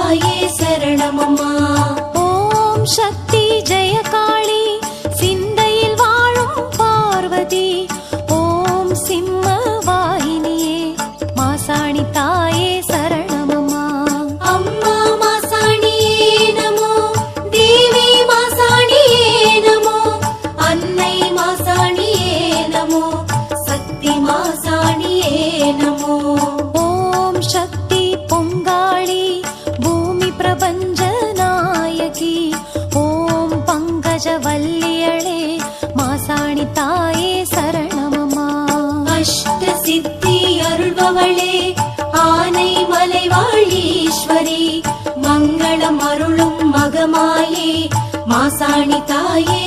தாயே சரணமம்மா. ஓம் சக்தி ஜெயகாளி சிந்தையில் வாழும் பார்வதி. ஓம் சிம்ம வாகினியே மாசாணி தாயே சரணமம்மா. அம்மா மாசாணியே நமோ, தேவி மாசாணியே நமோ, அன்னை மாசாணியே நமோ, சக்தி மாசாணியே நமோ. ஓம் சக்தி பொங்காளி பூமி பிரபஞ்ச நாயகி. ஓம் பங்கஜவல்லியளே மாசாணி தாயே சரணமம்மா. அஷ்ட சித்தி அருள்பவளே ஆனை மலைவாழீஸ்வரி, மங்களம் அருளும் மகமாயே மாசாணி தாயே